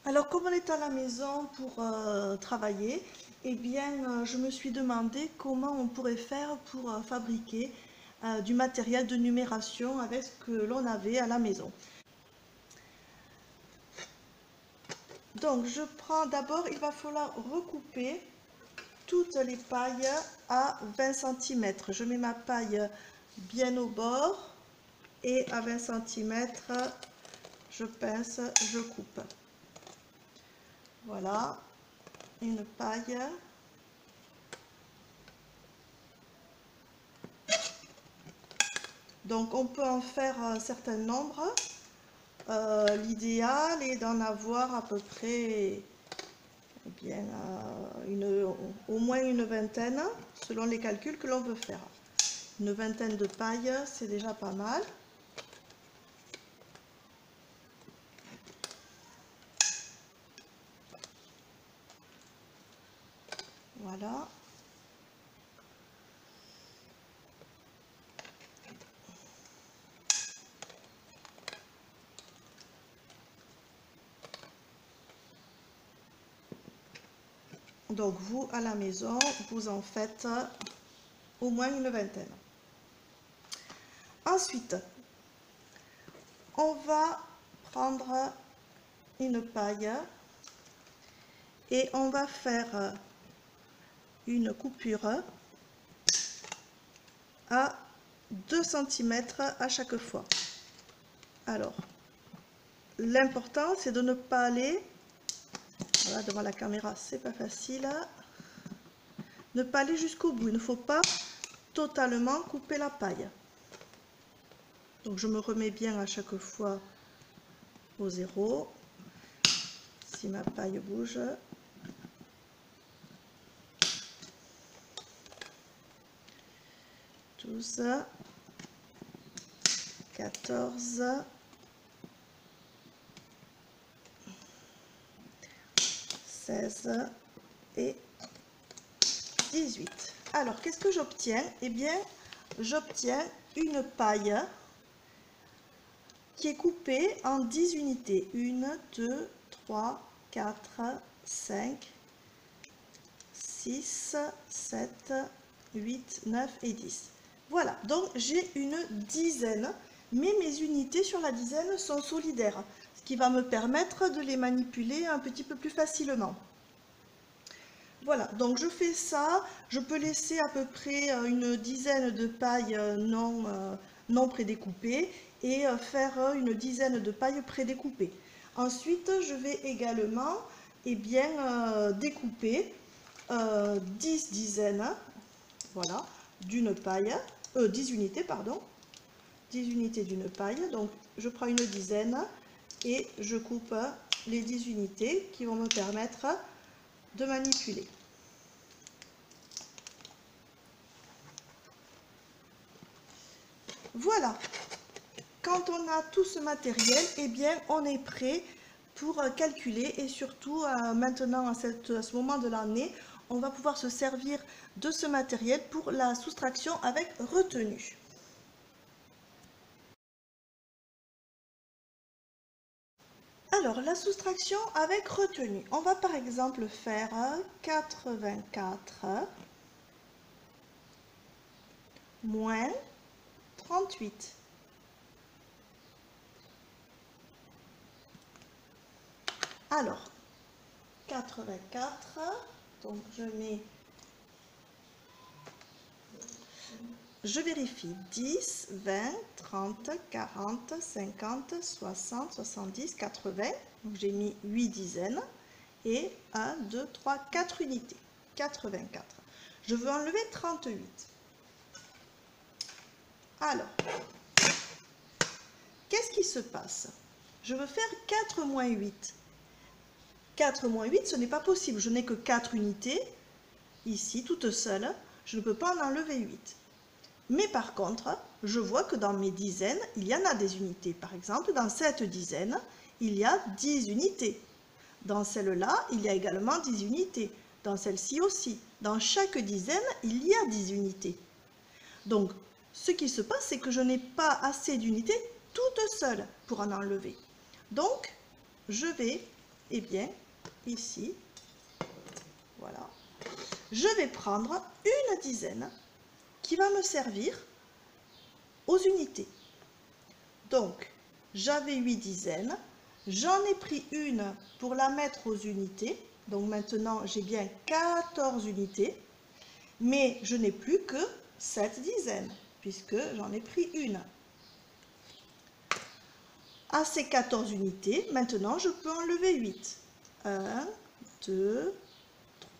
Alors, comme on est à la maison pour travailler, eh bien, je me suis demandé comment on pourrait faire pour fabriquer du matériel de numération avec ce que l'on avait à la maison. Donc, je prends d'abord, il va falloir recouper toutes les pailles à 20 cm. Je mets ma paille bien au bord et à 20 cm, je pince, je coupe. Voilà, une paille. Donc on peut en faire un certain nombre. L'idéal est d'en avoir à peu près au moins une vingtaine, selon les calculs que l'on veut faire. Une vingtaine de pailles, c'est déjà pas mal. Voilà. Donc vous, à la maison, vous en faites au moins une vingtaine. Ensuite, on va prendre une paille et on va faire une coupure à 2 cm à chaque fois. Alors, l'important c'est de ne pas aller, voilà, devant la caméra c'est pas facile, ne pas aller jusqu'au bout, il ne faut pas totalement couper la paille. Donc je me remets bien à chaque fois au zéro, si ma paille bouge. Douze, 14, 16 et 18. Alors, qu'est-ce que j'obtiens? Eh bien, j'obtiens une paille qui est coupée en 10 unités. 1, 2, 3, 4, 5, 6, 7, 8, 9 et 10. Voilà, donc j'ai une dizaine, mais mes unités sur la dizaine sont solidaires, ce qui va me permettre de les manipuler un petit peu plus facilement. Voilà, donc je fais ça, je peux laisser à peu près une dizaine de pailles non prédécoupées et faire une dizaine de pailles prédécoupées. Ensuite, je vais également découper 10 dizaines, voilà, d'une paille, 10 unités, pardon, 10 unités d'une paille. Donc je prends une dizaine et je coupe les 10 unités qui vont me permettre de manipuler. Voilà, quand on a tout ce matériel, eh bien on est prêt pour calculer et surtout maintenant à ce moment de l'année, on va pouvoir se servir de ce matériel pour la soustraction avec retenue. Alors, la soustraction avec retenue. On va par exemple faire 84 moins 38. Alors, 84, donc je vérifie, 10, 20, 30, 40, 50, 60, 70, 80. Donc j'ai mis 8 dizaines et 1, 2, 3, 4 unités. 84. Je veux enlever 38. Alors, qu'est-ce qui se passe? Je veux faire 4 moins 8. 4 moins 8, ce n'est pas possible. Je n'ai que 4 unités, ici, toutes seules. Je ne peux pas en enlever 8. Mais par contre, je vois que dans mes dizaines, il y en a des unités. Par exemple, dans cette dizaine, il y a 10 unités. Dans celle-là, il y a également 10 unités. Dans celle-ci aussi. Dans chaque dizaine, il y a 10 unités. Donc, ce qui se passe, c'est que je n'ai pas assez d'unités toutes seules pour en enlever. Donc, je vais Eh bien, ici, voilà, je vais prendre une dizaine qui va me servir aux unités. Donc, j'avais 8 dizaines, j'en ai pris une pour la mettre aux unités. Donc maintenant, j'ai bien 14 unités, mais je n'ai plus que 7 dizaines, puisque j'en ai pris une. À ces 14 unités, maintenant, je peux enlever 8. 1, 2,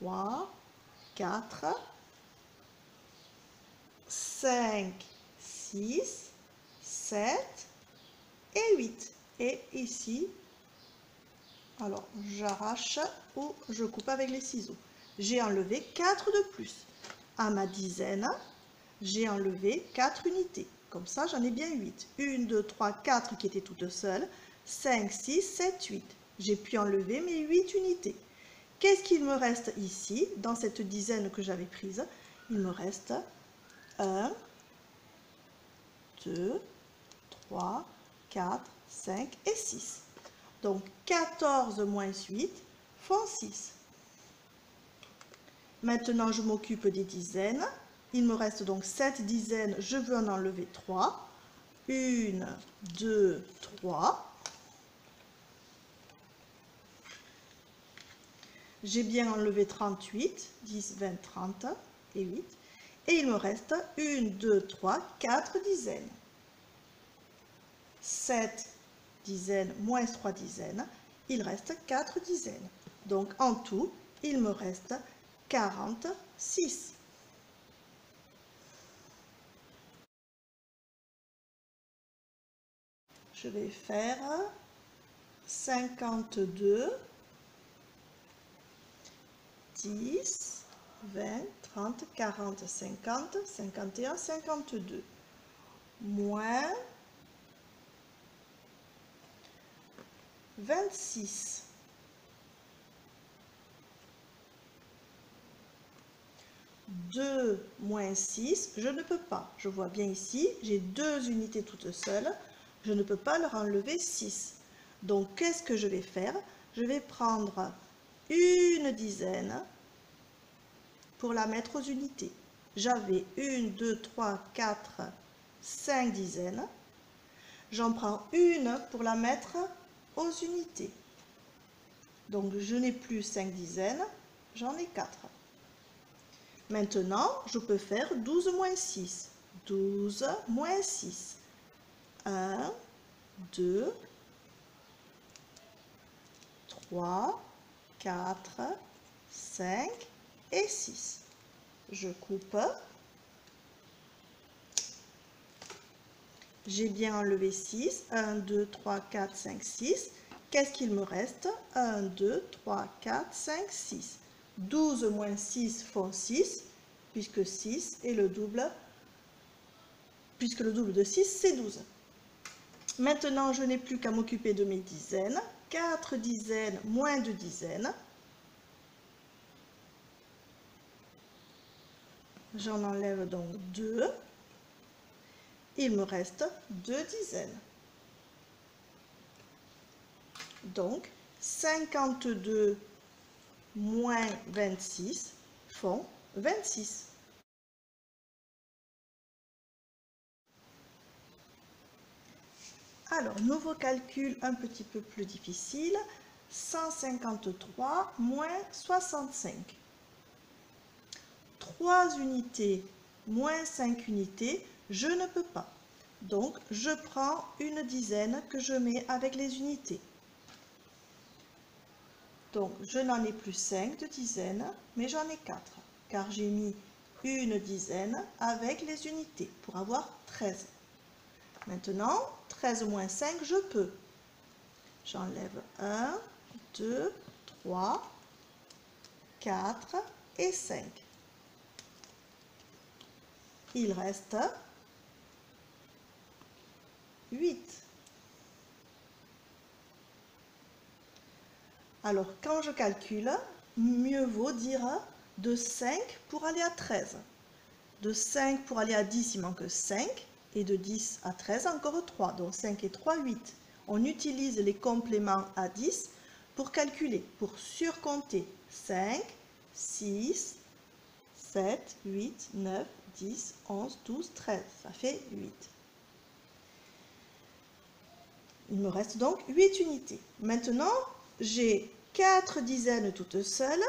3, 4, 5, 6, 7 et 8. Et ici, alors j'arrache ou je coupe avec les ciseaux. J'ai enlevé 4 de plus. À ma dizaine, j'ai enlevé 4 unités. Comme ça, j'en ai bien 8. 1, 2, 3, 4 qui étaient toutes seules. 5, 6, 7, 8. J'ai pu enlever mes 8 unités. Qu'est-ce qu'il me reste ici, dans cette dizaine que j'avais prise? Il me reste 1, 2, 3, 4, 5 et 6. Donc 14 moins 8 font 6. Maintenant, je m'occupe des dizaines. Il me reste donc 7 dizaines, je veux en enlever 3. 1, 2, 3. J'ai bien enlevé 38, 10, 20, 30 et 8. Et il me reste 1, 2, 3, 4 dizaines. 7 dizaines moins 3 dizaines, il reste 4 dizaines. Donc en tout, il me reste 46. Je vais faire 52, 10, 20, 30, 40, 50, 51, 52. Moins 26. 2 moins 6, je ne peux pas. Je vois bien ici, j'ai 2 unités toutes seules. Je ne peux pas leur enlever 6. Donc, qu'est-ce que je vais faire? Je vais prendre une dizaine pour la mettre aux unités. J'avais 1, 2, 3, 4, 5 dizaines. J'en prends une pour la mettre aux unités. Donc, je n'ai plus 5 dizaines, j'en ai 4. Maintenant, je peux faire 12 moins 6. 12 moins 6. 1, 2, 3, 4, 5 et 6. Je coupe. J'ai bien enlevé 6. 1, 2, 3, 4, 5, 6. Qu'est-ce qu'il me reste? 1, 2, 3, 4, 5, 6. 12 moins 6 font 6, puisque 6 est le double, puisque le double de 6, c'est 12. Maintenant, je n'ai plus qu'à m'occuper de mes dizaines. 4 dizaines moins 2 dizaines. J'en enlève donc 2. Il me reste 2 dizaines. Donc, 52 moins 26 font 26. Alors, nouveau calcul un petit peu plus difficile. 153 moins 65. 3 unités moins 5 unités, je ne peux pas. Donc, je prends une dizaine que je mets avec les unités. Donc, je n'en ai plus 5 de dizaines, mais j'en ai 4, car j'ai mis une dizaine avec les unités pour avoir 13. Maintenant, 13 moins 5, je peux. J'enlève 1, 2, 3, 4 et 5. Il reste 8. Alors, quand je calcule, mieux vaut dire de 5 pour aller à 13. De 5 pour aller à 10, il manque 5. Et de 10 à 13, encore 3. Donc 5 et 3, 8. On utilise les compléments à 10 pour calculer, pour surcompter. 5, 6, 7, 8, 9, 10, 11, 12, 13. Ça fait 8. Il me reste donc 8 unités. Maintenant, j'ai 4 dizaines toutes seules.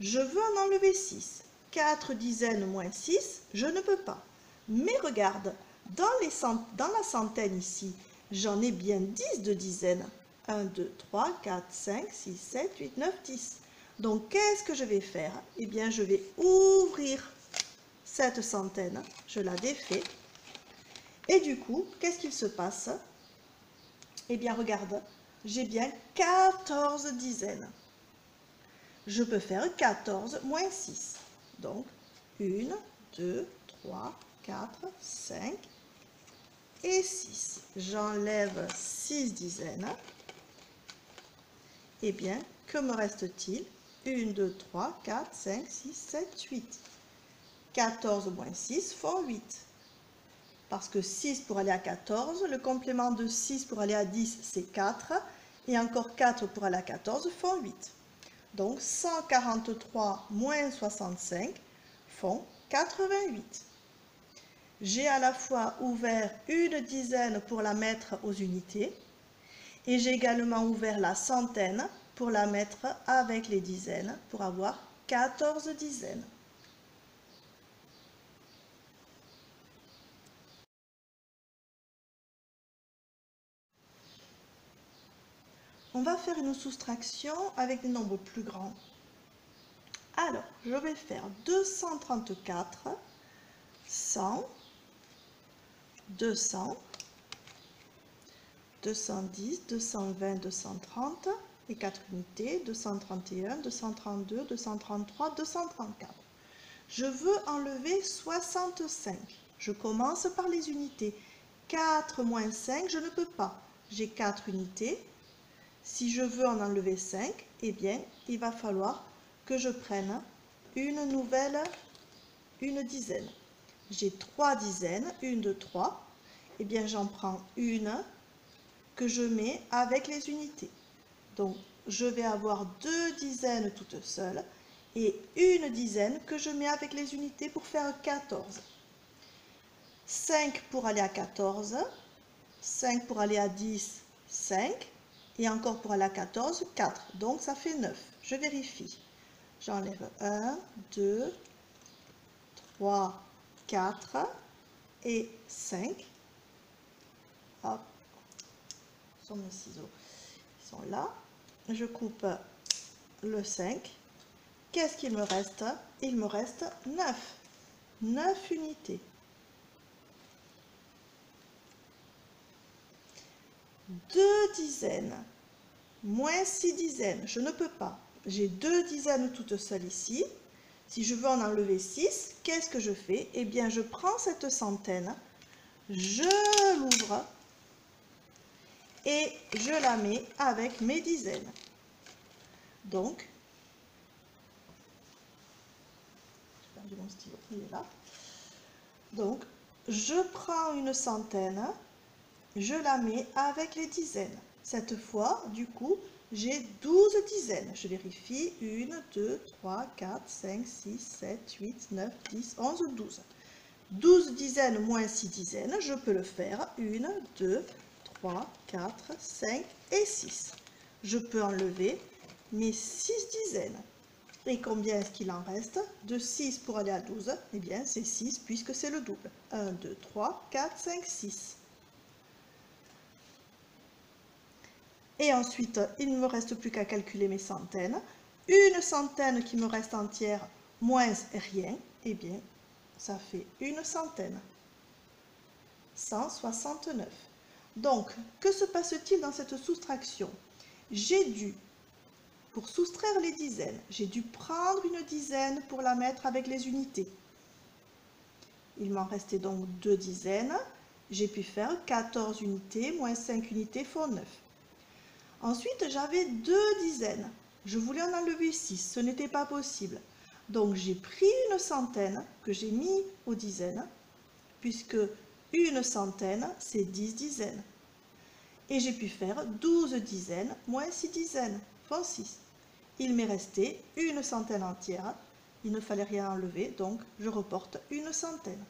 Je veux en enlever 6. 4 dizaines moins 6, je ne peux pas. Mais regarde, dans la centaine ici, j'en ai bien 10 de dizaines. 1, 2, 3, 4, 5, 6, 7, 8, 9, 10. Donc, qu'est-ce que je vais faire? Eh bien, je vais ouvrir cette centaine. Je la défais. Et du coup, qu'est-ce qu'il se passe? Eh bien, regarde, j'ai bien 14 dizaines. Je peux faire 14 moins 6. Donc, 1, 2, 3, 4, 5 et 6. J'enlève 6 dizaines. Eh bien, que me reste-t-il? 1, 2, 3, 4, 5, 6, 7, 8. 14 moins 6 font 8. Parce que 6 pour aller à 14, le complément de 6 pour aller à 10, c'est 4. Et encore 4 pour aller à 14 font 8. Donc 143 moins 65 font 88. J'ai à la fois ouvert une dizaine pour la mettre aux unités et j'ai également ouvert la centaine pour la mettre avec les dizaines pour avoir 14 dizaines. On va faire une soustraction avec des nombres plus grands. Alors, je vais faire 234, 100, 200, 210, 220, 230, et 4 unités, 231, 232, 233, 234. Je veux enlever 65. Je commence par les unités. 4 moins 5, je ne peux pas. J'ai 4 unités. Si je veux en enlever 5, eh bien, il va falloir que je prenne une dizaine. J'ai 3 dizaines, 1, 2, 3. Eh bien, j'en prends une que je mets avec les unités. Donc, je vais avoir 2 dizaines toutes seules et une dizaine que je mets avec les unités pour faire 14. 5 pour aller à 14, 5 pour aller à 10, 5. Et encore pour aller à 14, 4. Donc, ça fait 9. Je vérifie. J'enlève 1, 2, 3, 4 et 5. Hop. Ce sont mes ciseaux. Ils sont là. Je coupe le 5. Qu'est-ce qu'il me reste? Il me reste 9. 9 unités. 2 dizaines, moins 6 dizaines, je ne peux pas. J'ai 2 dizaines toutes seules ici. Si je veux en enlever 6, qu'est-ce que je fais? Eh bien, je prends cette centaine, je l'ouvre et je la mets avec mes dizaines. Donc, j'ai perdu mon stylo, il est là. Donc, je prends une centaine, je la mets avec les dizaines. Cette fois, du coup, j'ai 12 dizaines. Je vérifie. 1, 2, 3, 4, 5, 6, 7, 8, 9, 10, 11, 12. 12 dizaines moins 6 dizaines, je peux le faire. 1, 2, 3, 4, 5 et 6. Je peux enlever mes 6 dizaines. Et combien est-ce qu'il en reste? De 6 pour aller à 12, eh bien c'est 6 puisque c'est le double. 1, 2, 3, 4, 5, 6. Et ensuite, il ne me reste plus qu'à calculer mes centaines. Une centaine qui me reste entière, moins rien, eh bien, ça fait une centaine. 169. Donc, que se passe-t-il dans cette soustraction? J'ai dû, pour soustraire les dizaines, j'ai dû prendre une dizaine pour la mettre avec les unités. Il m'en restait donc 2 dizaines. J'ai pu faire 14 unités, moins 5 unités font 9. Ensuite, j'avais 2 dizaines. Je voulais en enlever 6, ce n'était pas possible. Donc, j'ai pris une centaine que j'ai mis aux dizaines, puisque une centaine, c'est 10 dizaines. Et j'ai pu faire 12 dizaines moins 6 dizaines, font 6. Il m'est resté une centaine entière. Il ne fallait rien enlever, donc je reporte une centaine.